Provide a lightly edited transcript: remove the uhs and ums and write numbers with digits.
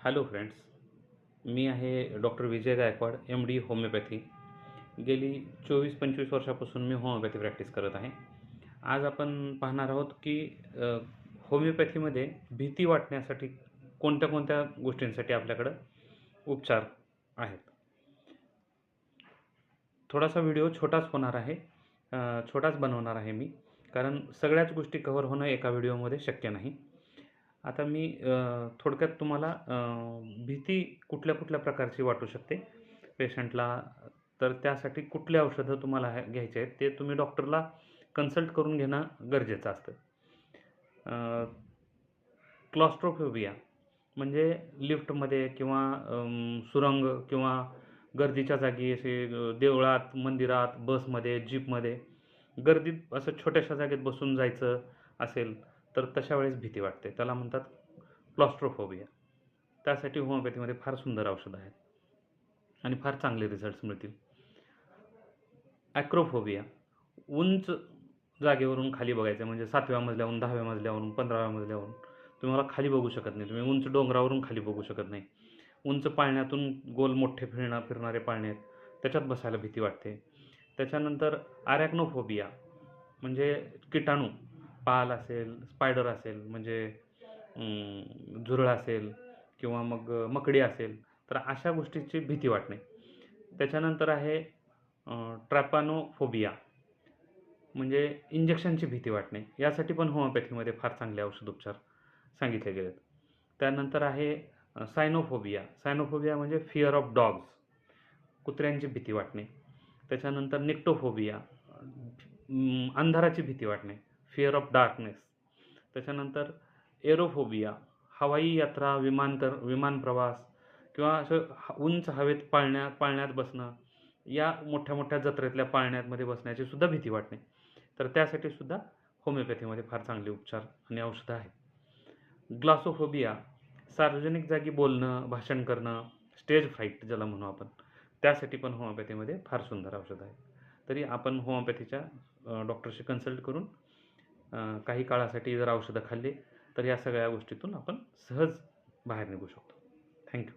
Hello friends, मी आहे doctor विजय Gaikwad, MD homeopathy. गेली 24-25 वर्षापासून मी होमिओपॅथी प्रॅक्टिस करत आहे. आज आपण पाहणार आहोत की होमिओपॅथीमध्ये भीती वाटण्यासाठी कोणत्या-कोणत्या गोष्टींसाठी आपल्याकडं उपचार आहेत. थोडासा व्हिडिओ छोटाच होणार आहे, छोटाच बनवणार आहे मी, कारण सगळ्याच गोष्टी कव्हर होणं एका व्हिडिओमध्ये शक्य नाही. आता मी थोडक्यात तुम्हाला भीती कुठल्या-कुठल्या प्रकारची वाटू शकते पेशंटला, तर त्यासाठी कुठली औषधं तुम्हाला घ्यायची आहेत ते तुम्ही डॉक्टरला कन्सल्ट करून घेणं गरजेचं असतं. क्लॉस्ट्रोफोबिया म्हणजे लिफ्टमध्ये किंवा सुरंग किंवा गर्दीच्या जागी असे देवळात, मंदिरात, बसमध्ये, जीपमध्ये गर्दीत असं छोट्याशा जागेत बसून जायचं असेल तर तशा वेळेस भीती वाटते. त्याला म्हणतात क्लॉस्ट्रोफोबिया. त्यासाठी होमिओपॅथीमध्ये फार सुंदर औषधं आहेत आणि फार चांगले रिझल्ट्स मिळतील. ॲक्रोफोबिया, उंच जागेवरून खाली बघायचं म्हणजे 7व्या मजल्यावरून, 10व्या मजल्यावरून, 15व्या मजल्यावरून तुम्हाला खाली बघू शकत नाही. तुम्ही उंच डोंगरावरून खाली बघू शकत नाही. उंच पाळण्यातून गोल मोठे फिरणारे पाळणे आहेत, त्याच्यात बसायला भीती वाटते. त्याच्यानंतर अरॅक्नोफोबिया म्हणजे किटाणू, पाल असेल, स्पायडर असेल म्हणजे झुरळ असेल किंवा मग मकडी असेल, तर अशा गोष्टीची भीती वाटणे. त्याच्यानंतर आहे ट्रॅपानोफोबिया म्हणजे इंजेक्शनची भीती वाटणे. यासाठी पण होमिओपॅथीमध्ये फार चांगले औषधोपचार सांगितले गेलेत. त्यानंतर आहे सायनोफोबिया. सायनोफोबिया म्हणजे फिअर ऑफ डॉग्स, कुत्र्यांची भीती वाटणे. त्याच्यानंतर निक्टोफोबिया, अंधाराची भीती वाटणे, फिअर ऑफ डार्कनेस. त्याच्यानंतर एरोफोबिया, हवाई यात्रा, विमान प्रवास किंवा असं उंच हवेत पाळण्यात बसणं, या मोठ्या-मोठ्या जत्रेतल्या पाळण्यामध्ये बसण्याची सुद्धा भीती वाटणे. तर त्यासाठी सुद्धा होमिओपॅथीमध्ये फार चांगले उपचार आणि औषधं आहेत. ग्लासोफोबिया, सार्वजनिक जागी बोलणं, भाषण करणं, स्टेज फ्राईट ज्याला म्हणू आपण, त्यासाठी पण होमिओपॅथीमध्ये फार सुंदर औषधं आहेत. तरी आपण होमिओपॅथीच्या डॉक्टरशी कन्सल्ट करून काही काळासाठी जर औषधं खाल्ली तर या सगळ्या गोष्टीतून आपण सहज बाहेर निघू शकतो. थँक्यू.